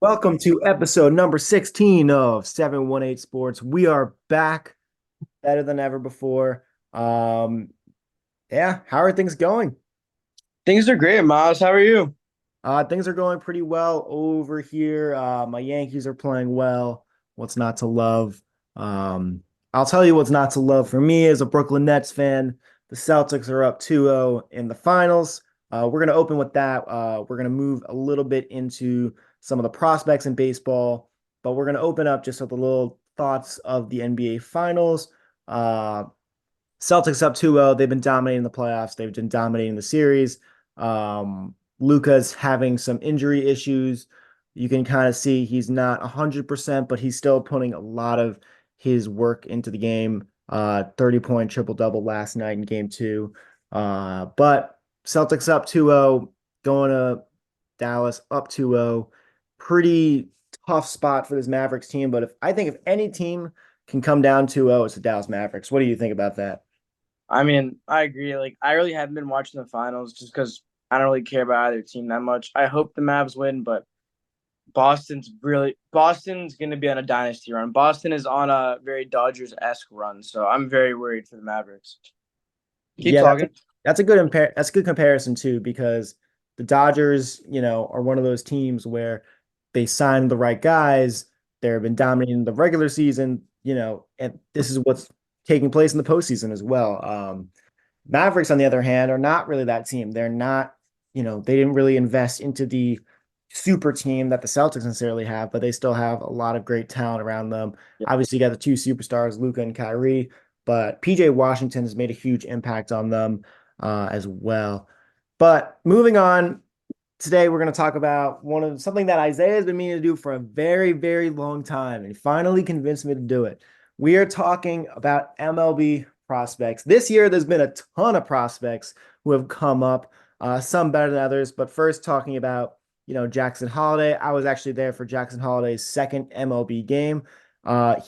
Welcome to episode number 16 of 718 Sports. We are back better than ever before. Um, yeah, how are things going? Things are great, Miles. How are you? Things are going pretty well over here. My Yankees are playing well. What's not to love? Um, I'll tell you what's not to love for me as a Brooklyn Nets fan. The Celtics are up 2-0 in the finals. We're going to open with that. We're going to move a little bit into some of the prospects in baseball, but we're going to open up just with the little thoughts of the NBA finals. Uh, Celtics up 2-0. They've been dominating the playoffs. They've been dominating the series. Luka's having some injury issues. You can kind of see he's not 100%, but he's still putting a lot of his work into the game. 30-point triple-double last night in game two. But Celtics up 2-0, going to Dallas up 2-0. Pretty tough spot for this Mavericks team, but if any team can come down 2-0, it's the Dallas Mavericks. What do you think about that? I mean, I agree. I really haven't been watching the finals just because I don't really care about either team that much. I hope the Mavs win, but Boston's going to be on a dynasty run. Boston is on a very Dodgers-esque run, so I'm very worried for the Mavericks. Keep Yeah, talking. that's a good comparison too, because the Dodgers, are one of those teams where they sign the right guys. They've been dominating the regular season, and this is what's taking place in the postseason as well. Mavericks, on the other hand, are not really that team. They're not, they didn't really invest into the super team that the Celtics necessarily have, but they still have a lot of great talent around them. Yeah. Obviously, you got the two superstars, Luka and Kyrie, but PJ Washington has made a huge impact on them as well. But moving on, today we're going to talk about something that Isaiah has been meaning to do for a very, very long time, and he finally convinced me to do it. We are talking about MLB prospects. This year, there's been a ton of prospects who have come up, some better than others. But first, talking about Jackson Holiday. I was actually there for Jackson Holiday's second MLB game.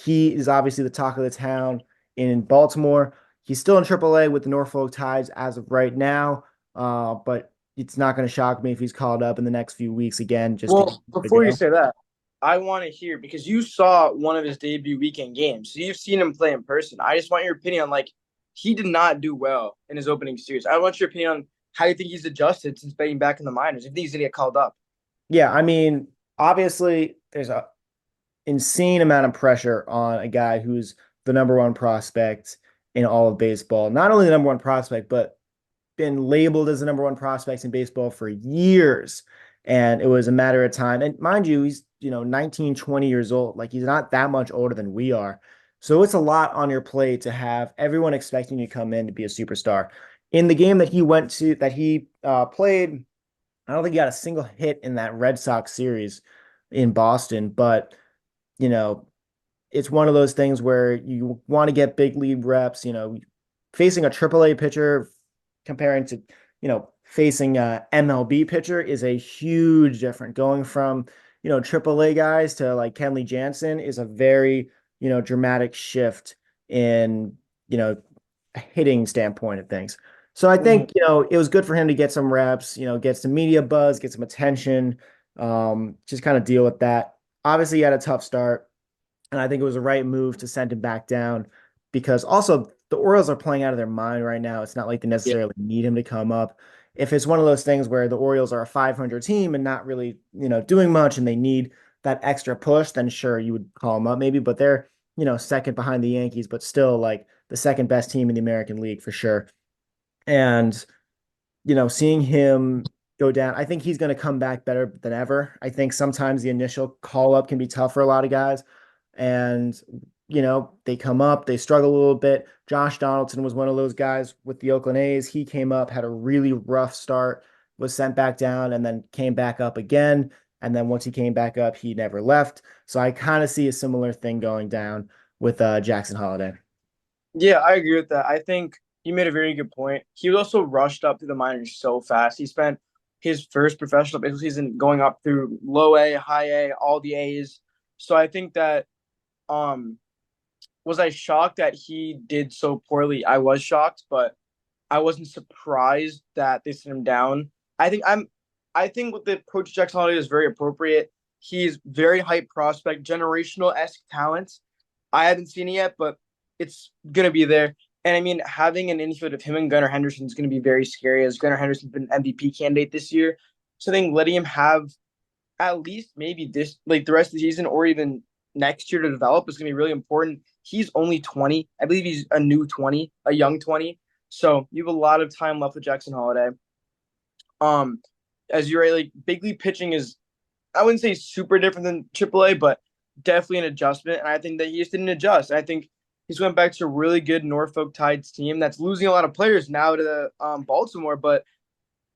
He is obviously the talk of the town in Baltimore. He's still in AAA with the Norfolk Tides as of right now, but it's not going to shock me if he's called up in the next few weeks again just to Well, give it a before you go. say that, I want to hear because you saw one of his debut weekend games, so you've seen him play in person. I just want your opinion on he did not do well in his opening series. I want your opinion on how you think he's adjusted since being back in the minors. If you think he's gonna get called up. Yeah, I mean, obviously, there's a insane amount of pressure on a guy who's the number one prospect in all of baseball. Not only the number one prospect, but been labeled as the number one prospect in baseball for years. And it was a matter of time. And mind you, he's, 19, 20 years old. Like he's not that much older than we are. So it's a lot on your plate to have everyone expecting you to come in to be a superstar. In the game that he played, I don't think he got a single hit in that Red Sox series in Boston, but you know, it's one of those things where you want to get big league reps, facing a AAA pitcher comparing to, facing a MLB pitcher is a huge difference. Going from, AAA guys to like Kenley Jansen is a very, dramatic shift in, a hitting standpoint of things. So I Mhm. think, it was good for him to get some reps, get some media buzz, get some attention, just kind of deal with that. Obviously, he had a tough start, and I think it was the right move to send him back down because also the Orioles are playing out of their mind right now. It's not like they Yeah. necessarily need him to come up. If it's one of those things where the Orioles are a 500 team and not really, doing much and they need that extra push, then sure, you would call him up maybe, but they're, second behind the Yankees, but still like the second best team in the American League for sure. And seeing him go down, I think he's going to come back better than ever. I think sometimes the initial call up can be tough for a lot of guys. And, they come up, they struggle a little bit. Josh Donaldson was one of those guys with the Oakland A's. He came up, had a really rough start, was sent back down, and then came back up again. And then once he came back up, he never left. So I kind of see a similar thing going down with Jackson Holiday. Yeah, I agree with that. I think you made a very good point. He was also rushed up through the minors so fast. He spent his first professional baseball season going up through low A, high A, all the A's. So I think that um was I shocked that he did so poorly? I was shocked, but I wasn't surprised that they sent him down. I think I'm I think what the approach to Jackson Holiday is very appropriate. He's very hype prospect, generational-esque talent. I haven't seen it yet, but it's gonna be there. And I mean, having an infield of him and Gunnar Henderson is gonna be very scary, as Gunnar Henderson's been an MVP candidate this year. So I think letting him have at least maybe this like the rest of the season or even next year to develop is gonna be really important. He's only 20. I believe he's a new 20, a young 20. So you have a lot of time left with Jackson Holiday. Um, as you're right, like big league pitching is I wouldn't say super different than AAA, but definitely an adjustment. And I think that he just didn't adjust. I think he's went back to a really good Norfolk Tides team that's losing a lot of players now to the Baltimore. But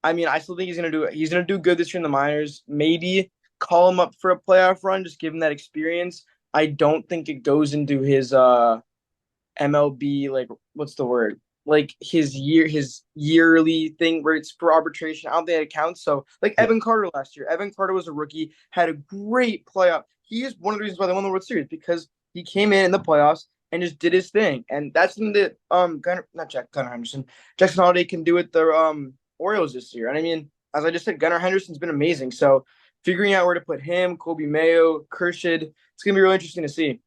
I mean, I still think he's gonna do good this year in the minors. Maybe call him up for a playoff run, just give him that experience. I don't think it goes into his MLB, like what's the word? Like his yearly thing where it's for arbitration. I don't think it counts. So like Yeah. Evan Carter last year. Evan Carter was a rookie, had a great playoff. He is one of the reasons why they won the World Series because he came in the playoffs and just did his thing. And that's something that Gunnar Henderson, Jackson Holiday can do with the Orioles this year. And I mean, as I just said, Gunnar Henderson's been amazing. So figuring out where to put him, Kobe Mayo, Kershid, it's gonna be really interesting to see.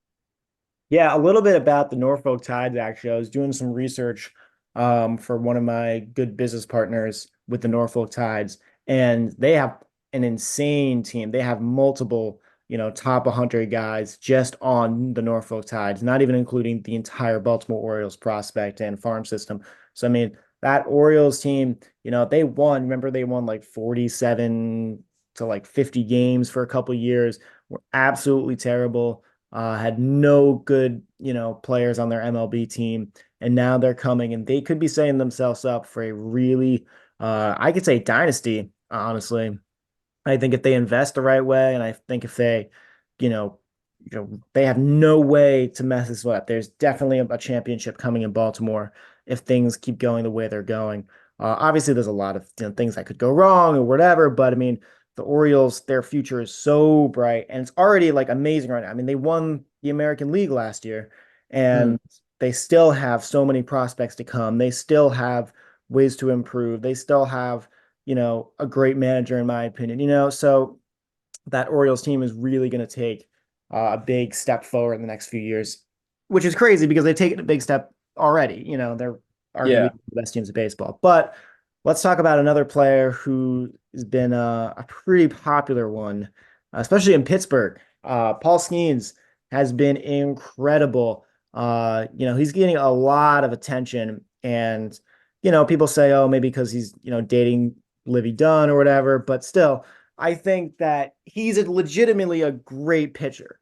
Yeah, a little bit about the Norfolk Tides, actually. I was doing some research for one of my good business partners with the Norfolk Tides, and they have an insane team. They have multiple, top 100 guys just on the Norfolk Tides, not even including the entire Baltimore Orioles prospect and farm system. So, I mean, that Orioles team, they won. Remember, they won like 47 to like 50 games for a couple years. Were absolutely terrible, had no good, players on their MLB team, and now they're coming and they could be setting themselves up for a really, I could say dynasty, honestly. I think if they invest the right way, and I think if they, you know, they have no way to mess this up. There's definitely a championship coming in Baltimore if things keep going the way they're going. Obviously, there's a lot of things that could go wrong or whatever, but I mean, the Orioles, their future is so bright and it's already like amazing right now. I mean, they won the American League last year Hmm. and they still have so many prospects to come. They still have ways to improve. They still have, a great manager, in my opinion, so that Orioles team is really going to take a big step forward in the next few years, which is crazy because they've taken a big step already. They're arguably Yeah. the best teams of baseball. But let's talk about another player who has been a pretty popular one, especially in Pittsburgh. Paul Skeens has been incredible. He's getting a lot of attention, and people say, oh, maybe because he's dating Livy Dunn or whatever, but still. I think that he's legitimately a great pitcher.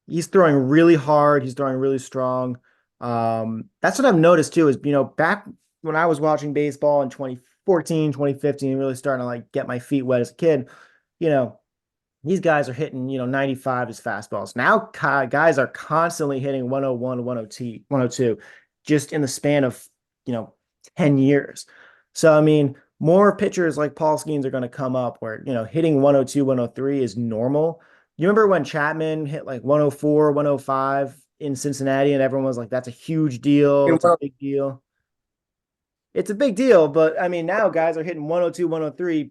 He's throwing really hard. He's throwing really strong. That's what I've noticed too is, back when I was watching baseball in 2014, 2015, really starting to like get my feet wet as a kid, you know, these guys are hitting, 95 as fastballs. Now guys are constantly hitting 101, 102, 102 just in the span of, you know, 10 years. So, I mean, more pitchers like Paul Skeens are going to come up where, hitting 102, 103 is normal. You remember when Chapman hit like 104, 105 in Cincinnati and everyone was like, that's a huge deal. It's a big deal. It's a big deal, but I mean, now guys are hitting 102, 103,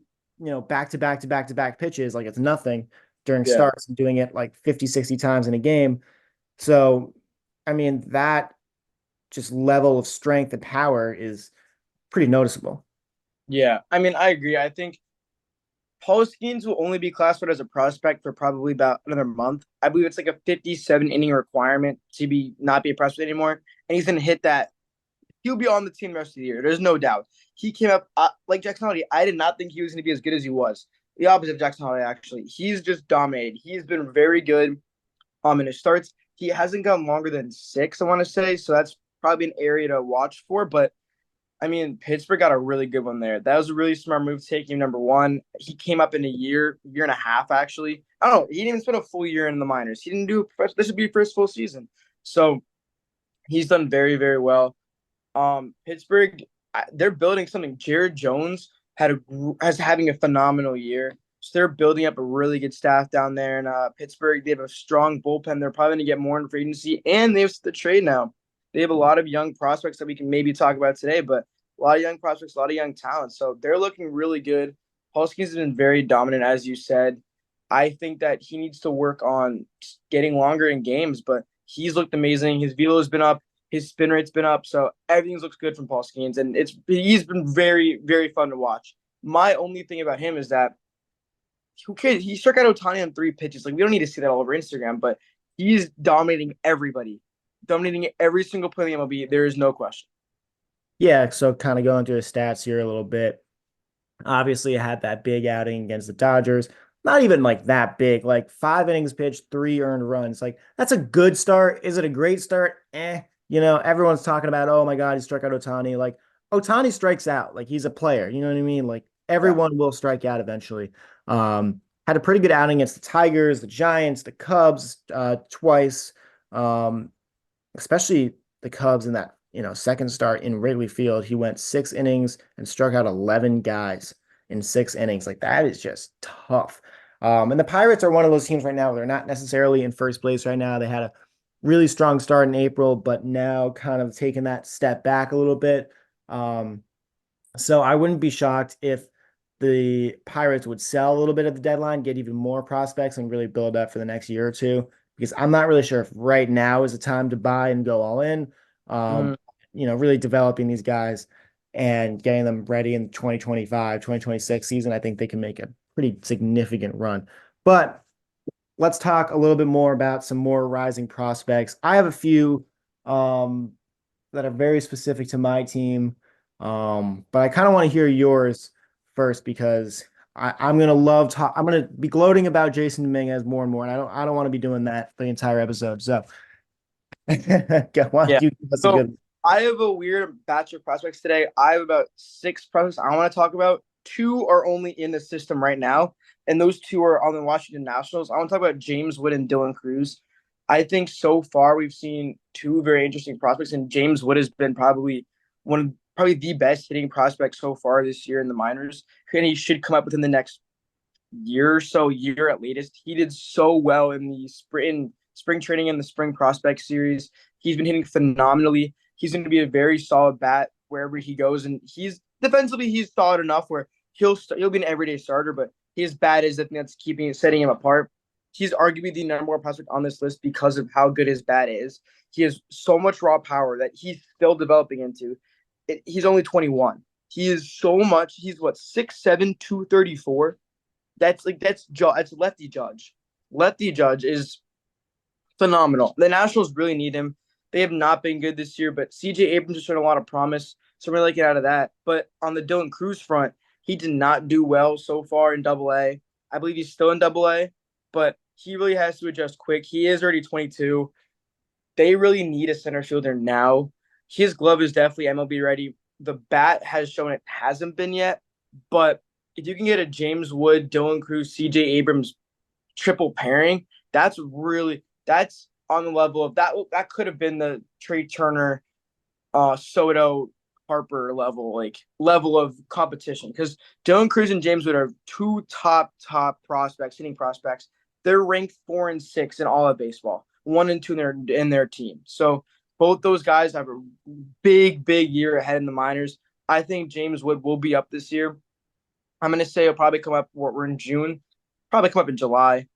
back to back to back to back pitches like it's nothing during Yeah. starts and doing it like 50, 60 times in a game. So, I mean, that just level of strength and power is pretty noticeable. Yeah. I mean, I agree. I think Paul Skeens will only be classified as a prospect for probably about another month. I believe it's like a 57 inning requirement to be not be a prospect anymore. And he's gonna hit that. He'll be on the team the rest of the year. There's no doubt. He came up like Jackson Holiday. I did not think he was going to be as good as he was. The opposite of Jackson Holiday, actually. He's just dominated. He's been very good in his starts. He hasn't gone longer than 6, I want to say. So that's probably an area to watch for. But I mean, Pittsburgh got a really good one there. That was a really smart move taking him number one. He came up in a year and a half, actually. I don't know. He didn't even spend a full year in the minors. He didn't do this would be his full season. So he's done very, very well. Pittsburgh, they're building something. Jared Jones has having a phenomenal year. So they're building up a really good staff down there in Pittsburgh. They have a strong bullpen. They're probably going to get more in free agency, and they have the trade now. They have a lot of young prospects that we can maybe talk about today, but a lot of young prospects, a lot of young talent. So they're looking really good. Polsky's been very dominant, as you said. I think that he needs to work on getting longer in games, but he's looked amazing. His velo's been up, his spin rate's been up, so everything looks good from Paul Skeens, and he's been very, very fun to watch. My only thing about him is that who cares? He struck out Otani on 3 pitches. Like we don't need to see that all over Instagram, but he's dominating everybody, dominating every single play in the MLB. There is no question. Yeah, so kind of going through his stats here a little bit. Obviously, I had that big outing against the Dodgers. Not even like that big, like 5 innings pitched, 3 earned runs. Like that's a good start. Is it a great start? Everyone's talking about, oh my God, he struck out Otani. Like Otani strikes out. Like he's a player. You know what I mean? Like Yeah. everyone will strike out eventually. Had a pretty good outing against the Tigers, the Giants, the Cubs, twice. Um, Especially the Cubs in that, second start in Wrigley Field. He went 6 innings and struck out 11 guys in 6 innings. Like that is just tough. And the Pirates are one of those teams right now. They're not necessarily in first place right now. They had a really strong start in April, but now kind of taking that step back a little bit. Um, so I wouldn't be shocked if the Pirates would sell a little bit at the deadline, get even more prospects, and really build up for the next year or two. Because I'm not really sure if right now is the time to buy and go all in. Mhm. Really developing these guys and getting them ready in the 2025, 2026 season. I think they can make a pretty significant run. But let's talk a little bit more about some more rising prospects. I have a few um, that are very specific to my team. But I kind of want to hear yours first because I'm gonna love talk. I'm gonna be gloating about Jason Dominguez more and more, and I don't want to be doing that the entire episode. So, why Yeah. don't you give us a So good? I have a weird batch of prospects today. I have about 6 prospects I want to talk about. Two are only in the system right now, and those two are on the Washington Nationals. I want to talk about James Wood and Dylan Cruz. I think so far we've seen two very interesting prospects, and James Wood has been probably the best hitting prospect so far this year in the minors, and he should come up within the next year or so, year at latest. He did so well in the spring training and the spring prospect series. He's been hitting phenomenally. He's going to be a very solid bat wherever he goes, and he's defensively he's solid enough where he'll be an everyday starter. But his bat is the thing that's setting him apart. He's arguably the number one prospect on this list because of how good his bat is. He has so much raw power that he's still developing into. He's only 21. He is so much. He's what 6'7", 234. That's Lefty Judge. Lefty Judge is phenomenal. The Nationals really need him. They have not been good this year, but CJ Abrams has shown a lot of promise, so we're really get out of that. But on the Dylan Cruz front, he did not do well so far in Double A. I believe he's still in Double A, but he really has to adjust quick. He is already 22. They really need a center fielder now. His glove is definitely MLB ready. The bat has shown it hasn't been yet, but if you can get a James Wood, Dylan Cruz, CJ Abrams triple pairing, that's on the level of that. That could have been the Trey Turner, Soto, Harper level of competition because Dylan Cruz and James Wood are two top prospects, hitting prospects. They're ranked 4 and 6 in all of baseball, 1 and 2 in their team. So both those guys have a big year ahead in the minors. I think James Wood will be up this year. I'm gonna say it'll probably come up. We're in June, probably come up in July.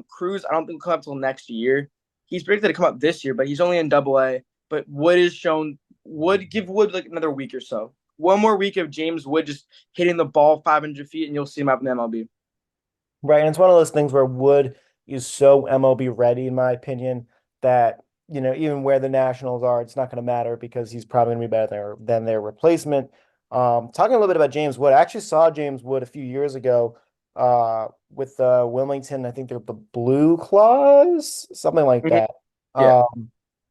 Cruz, I don't think will come up till next year. He's predicted to come up this year, but he's only in Double A. But Wood is shown. Give Wood like another week or so. One more week of James Wood just hitting the ball 500 feet, and you'll see him up in the MLB. Right, and it's one of those things where Wood is so MLB ready, in my opinion, that even where the Nationals are, it's not going to matter because he's probably going to be better than their replacement. Talking a little bit about James Wood, I actually saw James Wood a few years ago with Wilmington. I think they're the Blue Claws, something like Mhm. that. Yeah,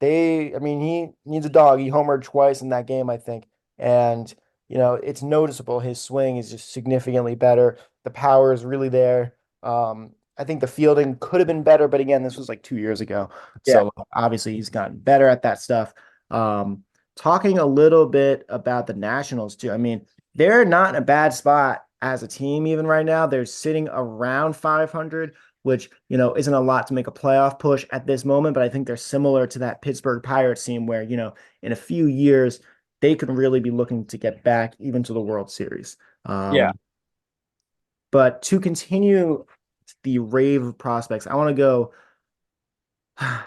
I mean, he needs a dog. He homered twice in that game, I think, and it's noticeable. His swing is just significantly better. The power is really there. I think the fielding could have been better, but again, this was like 2 years ago. yeah. So obviously he's gotten better at that stuff. Um, Talking a little bit about the Nationals too. I mean, they're not in a bad spot as a team even right now. They're sitting around 500, which, isn't a lot to make a playoff push at this moment, but I think they're similar to that Pittsburgh Pirates team where, in a few years they could really be looking to get back even to the World Series. Yeah. But to continue the rave of prospects, I want to go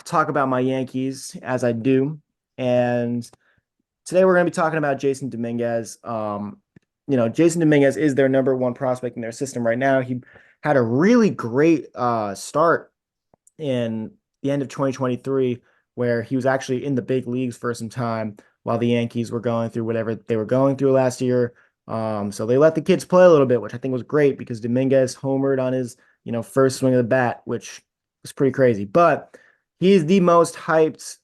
talk about my Yankees as I do. And today we're going to be talking about Jason Dominguez. Jason Dominguez is their number one prospect in their system right now. He had a really great start in the end of 2023, where he was actually in the big leagues for some time while the Yankees were going through whatever they were going through last year. So they let the kids play a little bit, which I think was great because Dominguez homered on his, first swing of the bat, which was pretty crazy. But he's the most hyped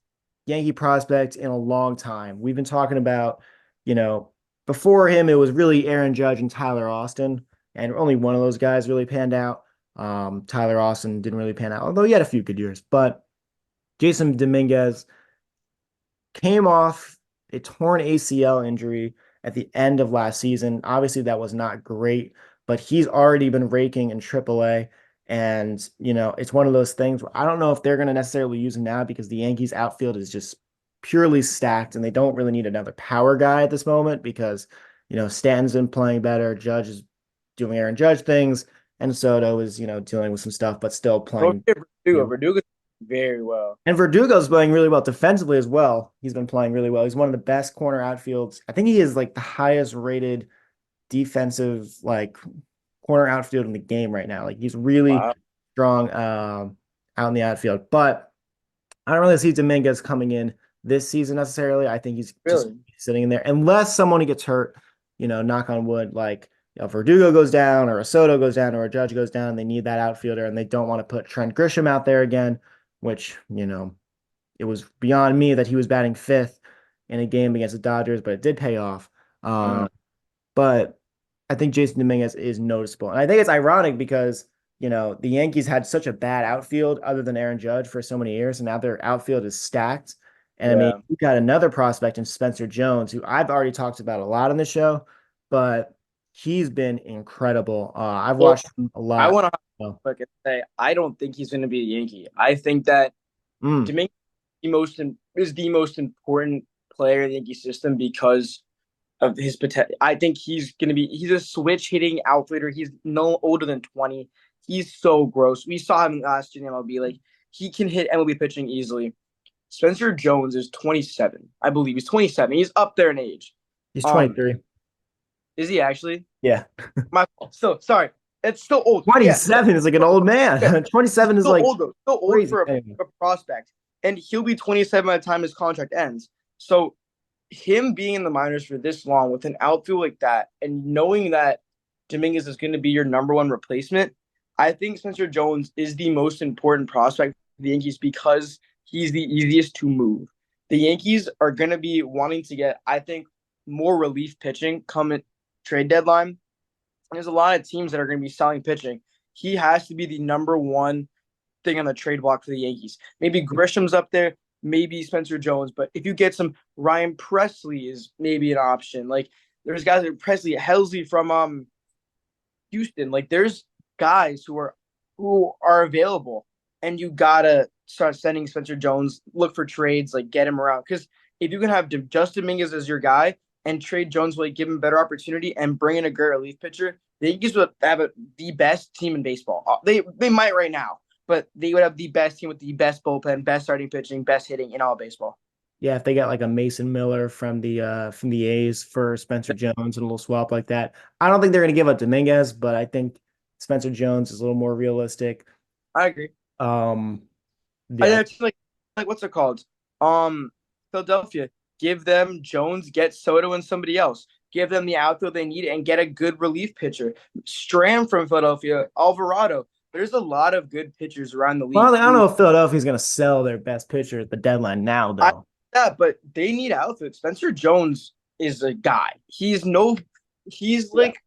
Yankee prospect in a long time. We've been talking about, you know, before him, it was really Aaron Judge and Tyler Austin, and only one of those guys really panned out. Tyler Austin didn't really pan out, although he had a few good years. But Jason Dominguez came off a torn ACL injury at the end of last season. Obviously, that was not great, but he's already been raking in AAA. And, it's one of those things where I don't know if they're going to necessarily use him now because the Yankees outfield is just purely stacked and they don't really need another power guy at this moment because, Stanton's been playing better. Judge is doing Aaron Judge things. And Soto is, dealing with some stuff, but still playing. Verdugo very well. And Verdugo's playing really well defensively as well. He's been playing really well. He's one of the best corner outfields. I think he is like the highest rated defensive corner outfield in the game right now. Like he's really strong out in the outfield. But I don't really see Dominguez coming in this season necessarily. I think he's just sitting in there unless someone gets hurt, knock on wood, Verdugo goes down or a Soto goes down or a Judge goes down. They need that outfielder and they don't want to put Trent Grisham out there again, which, it was beyond me that he was batting fifth in a game against the Dodgers, but it did pay off. But I think Jason Dominguez is noticeable. And I think it's ironic because, the Yankees had such a bad outfield other than Aaron Judge for so many years, and now their outfield is stacked. And I mean, you got another prospect in Spencer Jones, who I've already talked about a lot on the show, but he's been incredible. I've watched him a lot. I want to say I don't think he's going to be a Yankee. I think that Dominguez is the most important player in the Yankee system because of his potential. I think he's a switch hitting outfielder. He's no older than 20. He's so gross. We saw him last year in MLB. Like he can hit MLB pitching easily. Spencer Jones is 27. I believe he's 27. He's up there in age. He's 23. Is he actually? Yeah. My fault. Still, sorry. It's still old. 27 is like an old man. Yeah. 27 is still like old, though. Still old for a prospect. And he'll be 27 by the time his contract ends. So him being in the minors for this long with an outfield like that and knowing that Dominguez is going to be your number one replacement, I think Spencer Jones is the most important prospect for the Yankees because he's the easiest to move. The Yankees are going to be wanting to get, I think, more relief pitching come at trade deadline. There's a lot of teams that are going to be selling pitching. He has to be the number one thing on the trade block for the Yankees. Maybe Grisham's up there, maybe Spencer Jones, but if you get some Ryan Presley is maybe an option. Like there's guys like Presley, Helsley from Houston. Like there's guys who are available, and you gotta start sending Spencer Jones, look for trades, like get him around. Because if you can have Justin Dominguez as your guy and trade Jones, will give him better opportunity and bring in a great relief pitcher, the Yankees would have the best team in baseball. They might right now, but they would have the best team with the best bullpen, best starting pitching, best hitting in all baseball. Yeah, if they got like a Mason Miller from the A's for Spencer Jones and a little swap like that. I don't think they're going to give up Dominguez, but I think Spencer Jones is a little more realistic. I agree. Yeah. Like what's it called? Philadelphia. Give them Jones, get Soto and somebody else. Give them the outfield they need and get a good relief pitcher. Stram from Philadelphia, Alvarado. There's a lot of good pitchers around the league. Well, I don't know if Philadelphia's going to sell their best pitcher at the deadline now, though. But they need outfield. Spencer Jones is a guy. He's like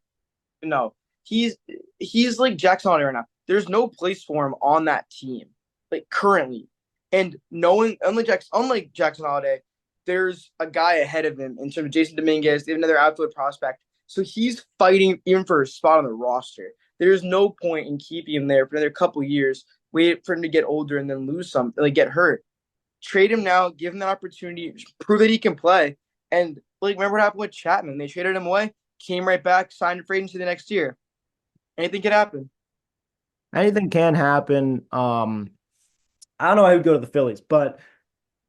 Jackson Holliday right now. There's no place for him on that team, like currently. And unlike Jackson Holliday, there's a guy ahead of him in terms of Jason Dominguez. They have another outfield prospect. So he's fighting even for a spot on the roster. There's no point in keeping him there for another couple of years, wait for him to get older and then lose something, like get hurt. Trade him now, give him that opportunity, prove that he can play. And remember what happened with Chapman? They traded him away, came right back, signed a free agency the next year. Anything could happen. anything can happen. I don't know. I would go to the Phillies, but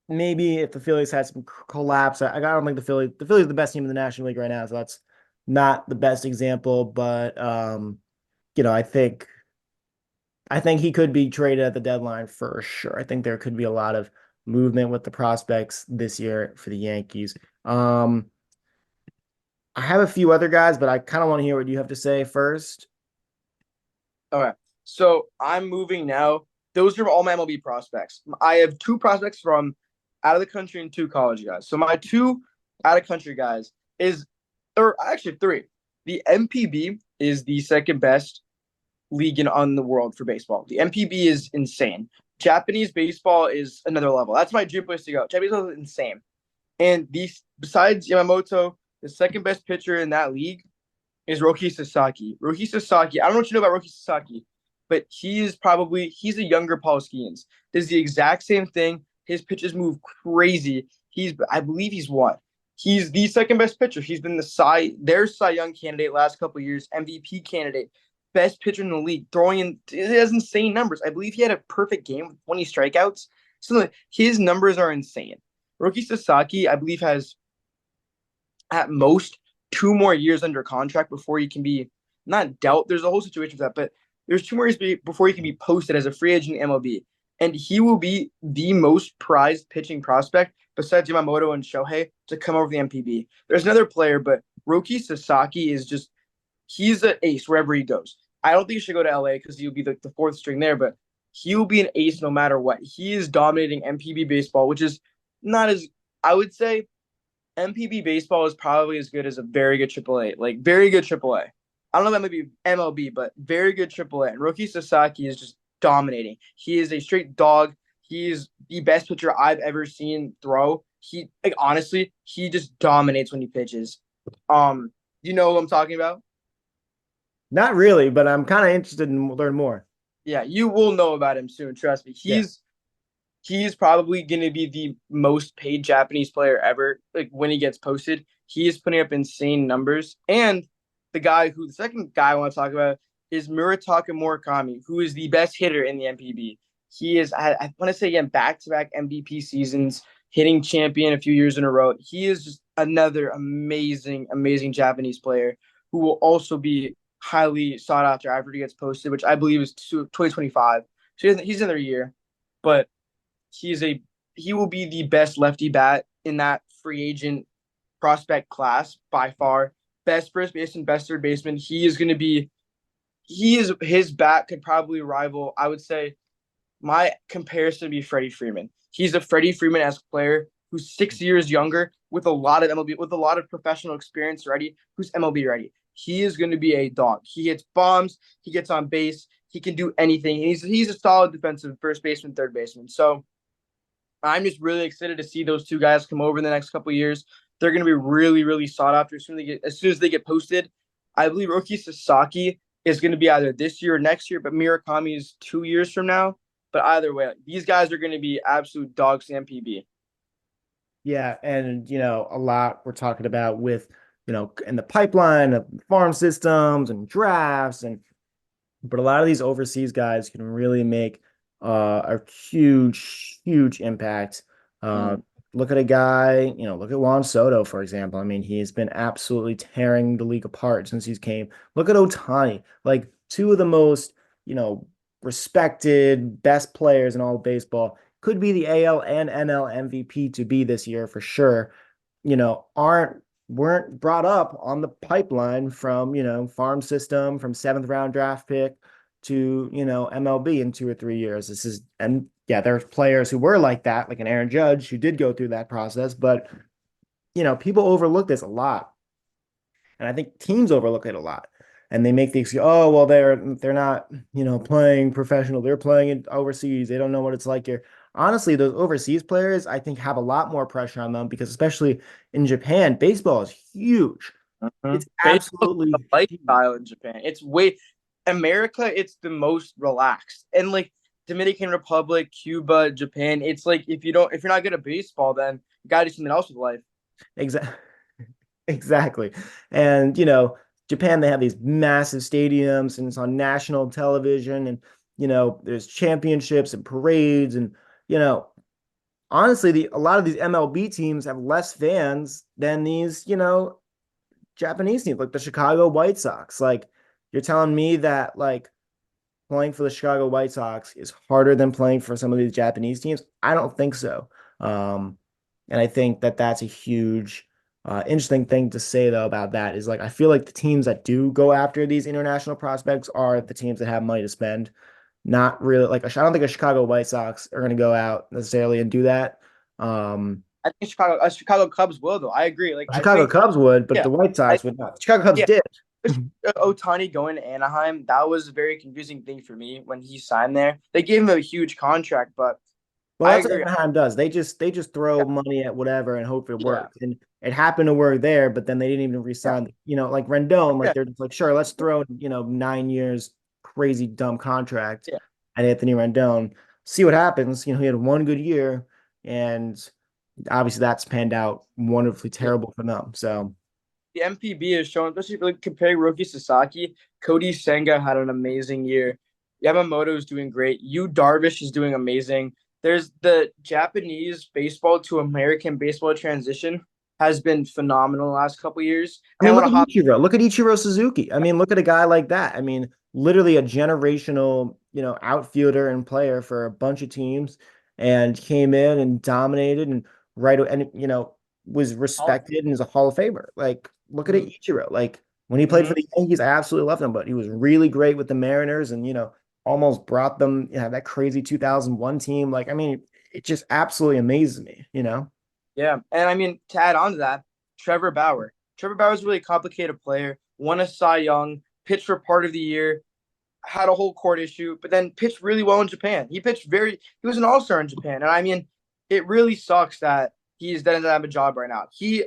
maybe if the Phillies had some collapse, I don't think the Phillies are the best team in the National League right now, so that's not the best example. But I think he could be traded at the deadline for sure. I think there could be a lot of movement with the prospects this year for the Yankees. Um, I have a few other guys, but I kind of want to hear what you have to say first. Okay. So I'm moving now. Those are all my MLB prospects. I have two prospects from out of the country and two college guys. So my two out of country guys is, or actually three. The MPB is the second best league on the world for baseball. The MPB is insane. Japanese baseball is another level. That's my dream place to go. Japanese baseball is insane. And these, besides Yamamoto, the second best pitcher in that league is Roki Sasaki. Roki Sasaki, I don't know what you know about Roki Sasaki, but he's a younger Paul Skeens. Does the exact same thing. His pitches move crazy. I believe he's what? He's the second best pitcher. He's been their Cy Young candidate last couple of years, MVP candidate, best pitcher in the league, throwing in, he has insane numbers. I believe he had a perfect game with 20 strikeouts. So his numbers are insane. Roki Sasaki, I believe, has at most 2 more years under contract before he can be not dealt. There's a whole situation for that, but there's 2 more years before he can be posted as a free agent in MLB. And he will be the most prized pitching prospect besides Yamamoto and Shohei to come over the MPB. There's another player, but Roki Sasaki is just, he's an ace wherever he goes. I don't think he should go to LA because he'll be the fourth string there, but he will be an ace no matter what. He is dominating MPB baseball, which is not as, I would say, MPB baseball is probably as good as a very good AAA, like very good AAA. I don't know if that might be MLB, but very good AAA. And Roki Sasaki is just dominating. He is a straight dog. He's the best pitcher I've ever seen throw. Honestly, he just dominates when he pitches. You know who I'm talking about? Not really, but I'm kind of interested in learn more. Yeah, you will know about him soon. Trust me. Yeah. He's probably going to be the most paid Japanese player ever. Like when he gets posted, he is putting up insane numbers. And the second guy I want to talk about is Murataka Murakami, who is the best hitter in the MPB. He is, I want to say again, back-to-back MVP seasons, hitting champion a few years in a row. He is just another amazing, amazing Japanese player who will also be highly sought after he gets posted, which I believe is 2025. So he's another year, but he will be the best lefty bat in that free agent prospect class by far. Best first baseman, best third baseman. His bat could probably rival, I would say, my comparison would be Freddie Freeman. He's a Freddie Freeman-esque player who's 6 years younger with a lot of MLB, with a lot of professional experience ready, who's MLB ready. He is going to be a dog. He hits bombs. He gets on base. He can do anything. He's a solid defensive first baseman, third baseman. So I'm just really excited to see those two guys come over in the next couple of years. They're going to be really, really sought after as soon as they get posted. I believe Roki Sasaki is going to be either this year or next year, but Murakami is 2 years from now. But either way, these guys are going to be absolute dogs in MPB. Yeah, and a lot we're talking about with in the pipeline of farm systems and drafts, but a lot of these overseas guys can really make a huge, huge impact. Look at a guy, look at Juan Soto, for example. I mean, he's been absolutely tearing the league apart since he's came. Look at Ohtani, like two of the most, respected, best players in all of baseball. Could be the AL and NL MVP to be this year for sure. Weren't brought up on the pipeline from, farm system, from seventh round draft pick to, MLB in 2 or 3 years. And yeah, there's players who were like that, like an Aaron Judge who did go through that process, but people overlook this a lot. And I think teams overlook it a lot. And they make the excuse, oh, well, they're not, playing professional. They're playing it overseas. They don't know what it's like here. Honestly, those overseas players, I think, have a lot more pressure on them because especially in Japan, baseball is huge. It's absolutely a lifestyle in Japan. America, it's the most relaxed. And like Dominican Republic, Cuba, Japan, it's like if you're not good at baseball, then you gotta do something else with life. Exactly. Exactly. And, Japan, they have these massive stadiums and it's on national television. And there's championships and parades and, you know, honestly, a lot of these MLB teams have less fans than these, Japanese teams, like the Chicago White Sox. Like, you're telling me that like playing for the Chicago White Sox is harder than playing for some of these Japanese teams? I don't think so. Um, and I think that that's a huge, interesting thing to say though about that is like I feel like the teams that do go after these international prospects are the teams that have money to spend. Not really like I don't think a Chicago White Sox are going to go out necessarily and do that. Um, I think Chicago Cubs will though. I agree. Like I Chicago think Cubs would, but yeah, the White I Sox would not. Chicago Cubs yeah. did. Otani going to Anaheim, that was a very confusing thing for me when he signed there. They gave him a huge contract, but Well, I that's what agree. Anaheim does. They just throw Yeah, money at whatever and hope it yeah, works. And it happened to work there, but then they didn't even yeah, resign. Like Rendon, like yeah, they're just like, sure, let's throw 9 years crazy dumb contract yeah. at Anthony Rendon, see what happens. He had one good year, and obviously that's panned out wonderfully Yeah. terrible for them. So The MPB is showing, especially if you like, comparing Roki Sasaki, Cody Senga had an amazing year. Yamamoto is doing great. Yu Darvish is doing amazing. There's the Japanese baseball to American baseball transition has been phenomenal the last couple years. I And I mean, want look to at hop. Ichiro. Look at Ichiro Suzuki. I mean, look at a guy like that. I mean, literally a generational, outfielder and player for a bunch of teams, and came in and dominated and was respected and is a Hall of Famer. Like, look at Mhm, Ichiro. Like when he played for mhm. the Yankees, I absolutely loved him, but he was really great with the Mariners and almost brought them, that crazy 2001 team. Like, I mean, it just absolutely amazes me. Yeah, and I mean to add on to that, Trevor Bauer. Trevor Bauer's a really complicated player. Won a Cy Young, pitched for part of the year, had a whole court issue, but then pitched really well in Japan. He was an all star in Japan, and I mean, it really sucks that he doesn't have a job right now. He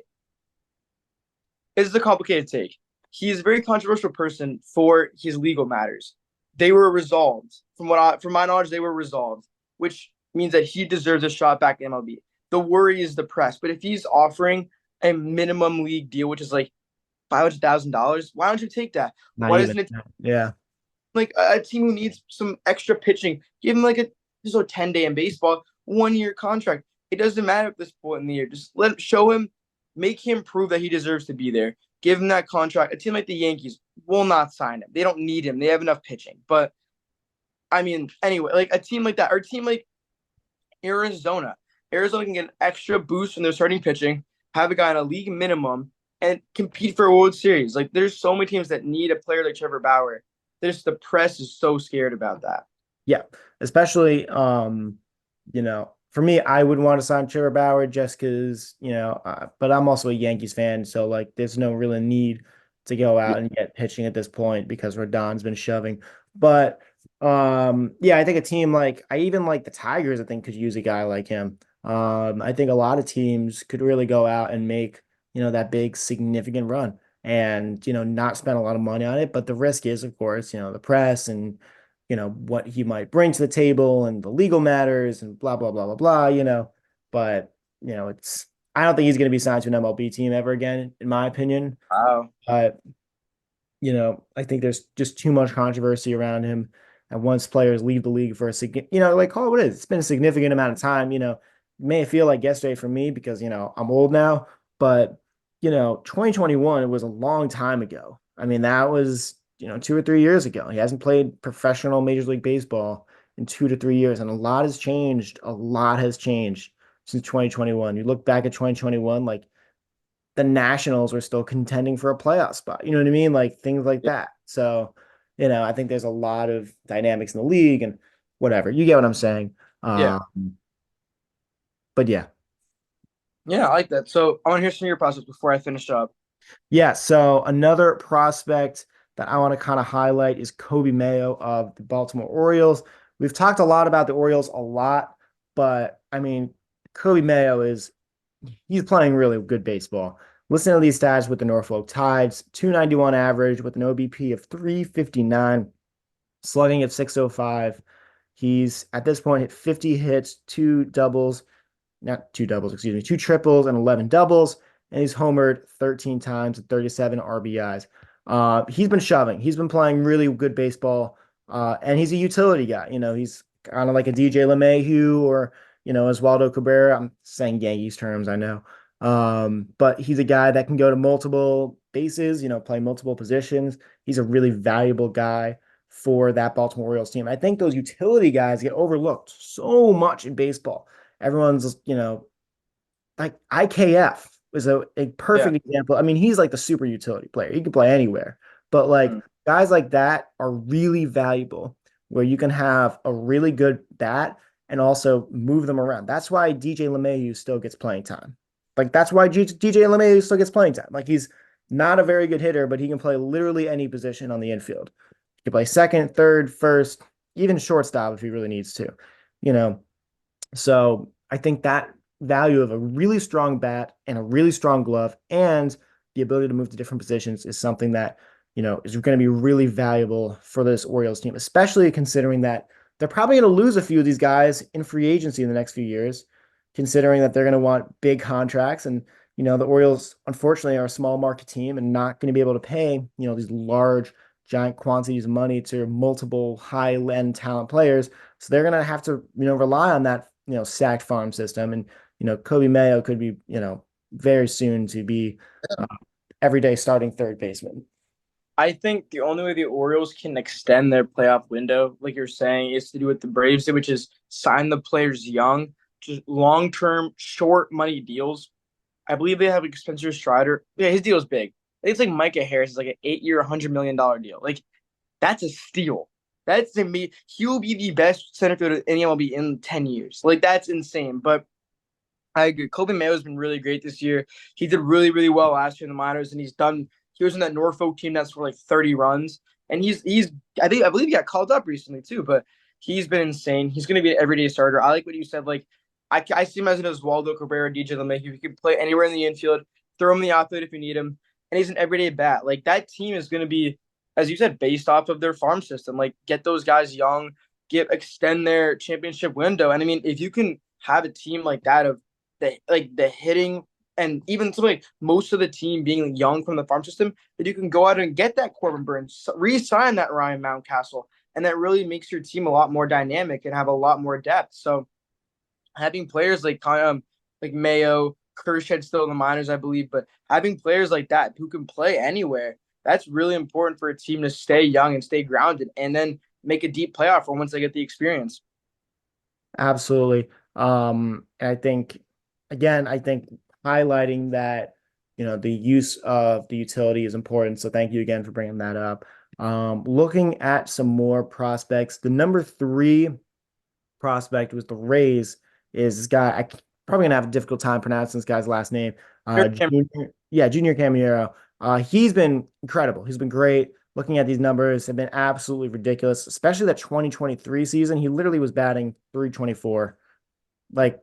is a complicated take. He is a very controversial person for his legal matters. They were resolved from my knowledge. They were resolved, which means that he deserves a shot back in MLB. The worry is the press, but if he's offering a minimum league deal, which is like $500,000, why don't you take that? Not Why even. doesn't it Yeah. like a team who needs some extra pitching? Give him like just a 10-day in baseball, 1 year contract. It doesn't matter at this point in the year. Just show him, make him prove that he deserves to be there. Give him that contract. A team like the Yankees will not sign him. They don't need him. They have enough pitching. But I mean, anyway, like a team like that, or a team like Arizona. Arizona can get an extra boost when they're starting pitching, have a guy on a league minimum, and compete for a World Series. Like there's so many teams that need a player like Trevor Bauer. There's the press is so scared about that. Yeah, especially for me, I would want to sign Trevor Bauer just because but I'm also a Yankees fan, so like there's no really need to go Yeah, out and get pitching at this point because Rodon's been shoving. But yeah, I think a team like I even like the Tigers, I think could use a guy like him. I think a lot of teams could really go out and make that big significant run and not spend a lot of money on it. But the risk is, of course, the press and what he might bring to the table and the legal matters and blah, blah, blah, blah, blah. But, I don't think he's going to be signed to an MLB team ever again, in my opinion. wow. But, I think there's just too much controversy around him. And once players leave the league for a like call it what it is, it's been a significant amount of time. It may feel like yesterday for me because, I'm old now, but 2021, it was a long time ago. I mean, that was 2 or 3 years ago. He hasn't played professional Major League Baseball in 2 to 3 years, and a lot has changed. A lot has changed since 2021. You look back at 2021, like the Nationals were still contending for a playoff spot. You know what I mean? Like things like Yeah, that. So, I think there's a lot of dynamics in the league and whatever. You get what I'm saying? yeah, But yeah. yeah. I like that. So I want to hear some of your process before I finish up. Yeah, so another prospect that I want to kind of highlight is Kobe Mayo of the Baltimore Orioles. We've talked a lot about the Orioles a lot, but I mean, Kobe Mayo he's playing really good baseball. Listen to these stats with the Norfolk Tides, 291 average with an OBP of 359, slugging at 605. He's at this point hit 50 hits, two doubles, not two doubles, excuse me, two triples and 11 doubles, and he's homered 13 times with 37 RBIs. He's been shoving. He's been playing really good baseball. And he's a utility guy. He's kind of like a DJ LeMahieu or, Oswaldo Cabrera. I'm saying Yankees terms, I know. But he's a guy that can go to multiple bases, play multiple positions. He's a really valuable guy for that Baltimore Orioles team. I think those utility guys get overlooked so much in baseball. Everyone's, like IKF is a Yeah. perfect example. I mean, he's like the super utility player. He can play anywhere. But like Mm. guys like that are really valuable where you can have a really good bat and also move them around. That's why DJ LeMahieu still gets playing time. Like that's why DJ LeMahieu still gets playing time. Like he's not a very good hitter, but he can play literally any position on the infield. He can play second, third, first, even shortstop if he really needs to. You know, so I think that value of a really strong bat and a really strong glove and the ability to move to different positions is something that, is going to be really valuable for this Orioles team, especially considering that they're probably going to lose a few of these guys in free agency in the next few years, considering that they're going to want big contracts. And, the Orioles, unfortunately, are a small market team and not going to be able to pay, these large, giant quantities of money to multiple high-end talent players. So they're going to have to, rely on that, stacked farm system. And, Kobe Mayo could be, very soon to be uh, everyday starting third baseman. I think the only way the Orioles can extend their playoff window, like you're saying, is to do what the Braves did, which is sign the players young, just long term, short money deals. I believe they have like Spencer Strider. Yeah, his deal is big. I think it's like Micah Harris is like an 8 year, $100 million deal. Like that's a steal. That's to me, he will be the best center fielder in the MLB in 10 years. Like that's insane. But I agree. Kobe Mayo has been really great this year. He did really, really well last year in the minors, and he was in that Norfolk team that's for like 30 runs. And he's I believe he got called up recently too, but he's been insane. He's gonna be an everyday starter. I like what you said. Like I see him as an Oswaldo Cabrera, DJ LeMahieu. He can play anywhere in the infield, throw him in the outfield if you need him, and he's an everyday bat. Like that team is gonna be, as you said, based off of their farm system. Like get those guys young, extend their championship window. And I mean, if you can have a team like that of the hitting and even something like most of the team being young from the farm system, that you can go out and get that Corbin Burns, re-sign that Ryan Mountcastle, and that really makes your team a lot more dynamic and have a lot more depth. So having players like Mayo, Kershed's still in the minors, I believe, but having players like that who can play anywhere, that's really important for a team to stay young and stay grounded, and then make a deep playoff run once they get the experience. Absolutely. And I think, again, highlighting that, the use of the utility is important. So thank you again for bringing that up. Looking at some more prospects, the number three prospect was the Rays is this guy. Probably gonna have a difficult time pronouncing this guy's last name. Junior Caminero. He's been incredible. He's been great. Looking at these numbers have been absolutely ridiculous, especially that 2023 season. He literally was batting 324, like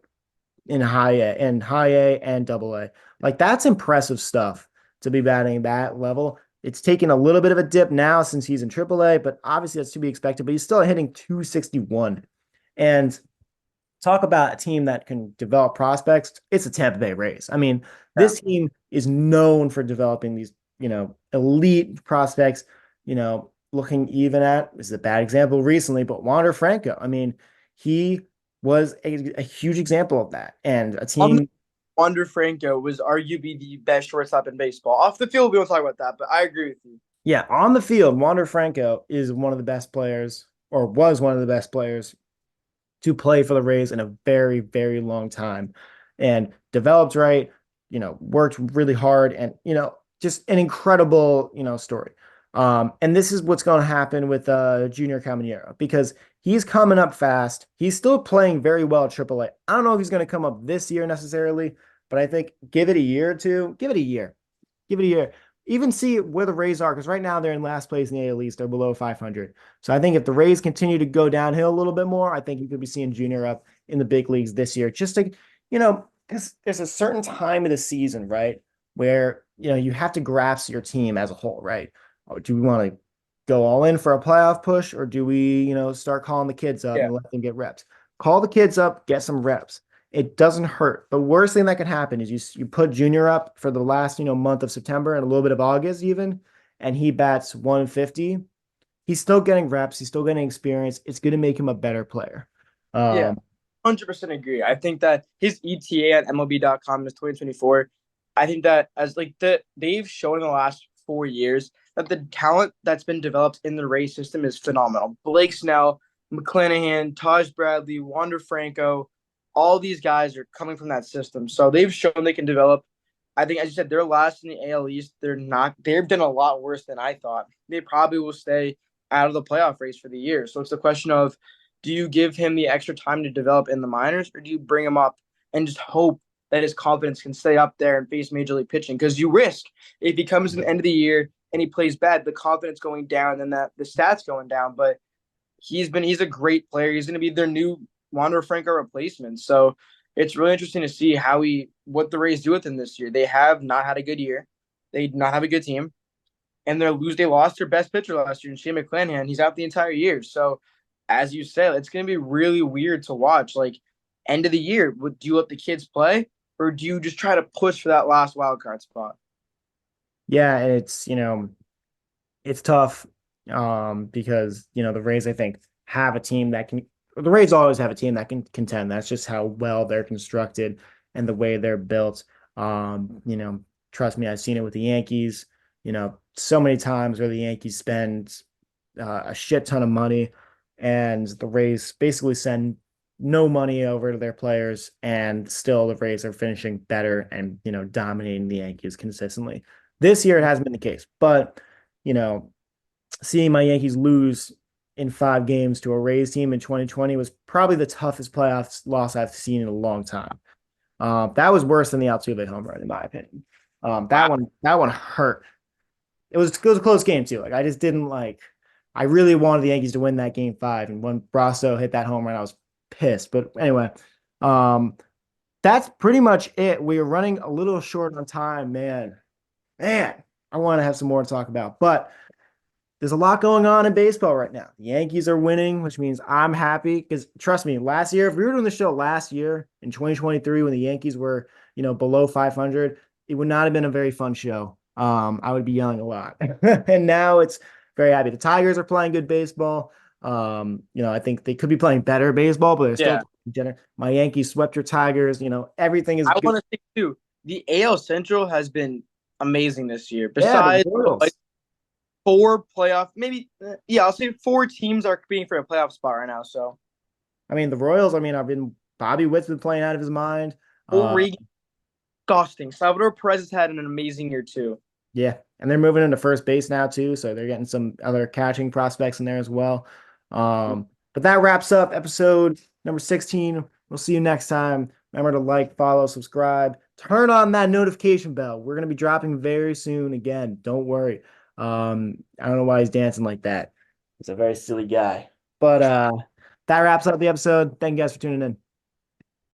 in high A and double A. Like that's impressive stuff to be batting that level. It's taken a little bit of a dip now since he's in triple A, but obviously that's to be expected. But he's still hitting 261. And talk about a team that can develop prospects. It's a Tampa Bay Rays. I mean, Yeah. this team is known for developing these, elite prospects, looking even at, this is a bad example recently, but Wander Franco. I mean, he was a huge example of that. And a On team, Wander Franco was arguably the best shortstop in baseball. Off the field, we don't talk about that, but I agree with you. yeah, on the field, Wander Franco is one of the best players, or was one of the best players to play for the Rays in a very, very long time and developed right, worked really hard and, just an incredible, story. And this is what's going to happen with Junior Caminero because he's coming up fast. He's still playing very well at AAA. I don't know if he's going to come up this year necessarily, but I think give it a year or two. Give it a year. Give it a year. Even see where the Rays are because right now they're in last place in the AL East. They're below 500. So I think if the Rays continue to go downhill a little bit more, I think you could be seeing Junior up in the big leagues this year. Just to, because there's a certain time of the season, right, where you have to grasp your team as a whole, right? Or do we want to go all in for a playoff push, or do we, start calling the kids up Yeah. and let them get reps? Call the kids up, get some reps. It doesn't hurt. The worst thing that can happen is you put Junior up for the last month of September and a little bit of August even, and he bats 150. he's still getting reps. He's still getting experience. It's going to make him a better player. Yeah, Um, 100% agree. I think that his ETA at MLB.com is 2024. I think that as like they've shown in the last 4 years that the talent that's been developed in the Rays system is phenomenal. Blake Snell, McClanahan, Taj Bradley, Wander Franco, all these guys are coming from that system. So they've shown they can develop. I think, as you said, they're last in the AL East. They're not. They've done a lot worse than I thought. They probably will stay out of the playoff race for the year. So it's the question of, do you give him the extra time to develop in the minors, or do you bring him up and just hope that his confidence can stay up there and face major league pitching? Because you risk, if he comes in the end of the year and he plays bad, the confidence going down and that the stats going down. But he's a great player. He's going to be their new Wander Franco replacement. So it's really interesting to see what the Rays do with him this year. They have not had a good year. They do not have a good team, and they lost their best pitcher last year, Shane McClanahan. He's out the entire year. So as you said, it's going to be really weird to watch. Like, end of the year, do you let the kids play, or do you just try to push for that last wild card spot? yeah, and it's tough because the Rays, I think, have a team that can the Rays always have a team that can contend. That's just how well they're constructed and the way they're built. Trust me, I've seen it with the Yankees, so many times where the Yankees spend a shit ton of money and the Rays basically send no money over to their players, and still the Rays are finishing better and dominating the Yankees consistently. This year it hasn't been the case, but you know, seeing my Yankees lose in 5 games to a Rays team in 2020 was probably the toughest playoffs loss I've seen in a long time. That was worse than the Altuve home run, in my opinion. Wow. That one hurt. It was a close game too. Like I just didn't like. I really wanted the Yankees to win that game 5, and when Brasso hit that home run, I was pissed. But anyway, um, that's pretty much it. We are running a little short on time, man. Man, I want to have some more to talk about, but there's a lot going on in baseball right now. The Yankees are winning, which means I'm happy because trust me, last year, if we were doing the show last year in 2023 when the Yankees were, below 500, it would not have been a very fun show. I would be yelling a lot. And now it's very happy. The Tigers are playing good baseball. I think they could be playing better baseball, but they're still Yeah. my Yankees swept your Tigers. Everything is I good. want to say, too, the AL Central has been amazing this year. Yeah, the Besides, like, Royals. four playoff, maybe, yeah, I'll say four teams are competing for a playoff spot right now. So, I mean, the Royals, I've been Bobby Witt's been playing out of his mind. Uh, Oregon, disgusting. Salvador Perez has had an amazing year, too. Yeah, and they're moving into first base now too, so they're getting some other catching prospects in there as well. But that wraps up episode number 16. We'll see you next time. Remember to like, follow, subscribe, turn on that notification bell. We're gonna be dropping very soon again. Don't worry. I don't know why he's dancing like that. He's a very silly guy. But that wraps up the episode. Thank you guys for tuning in.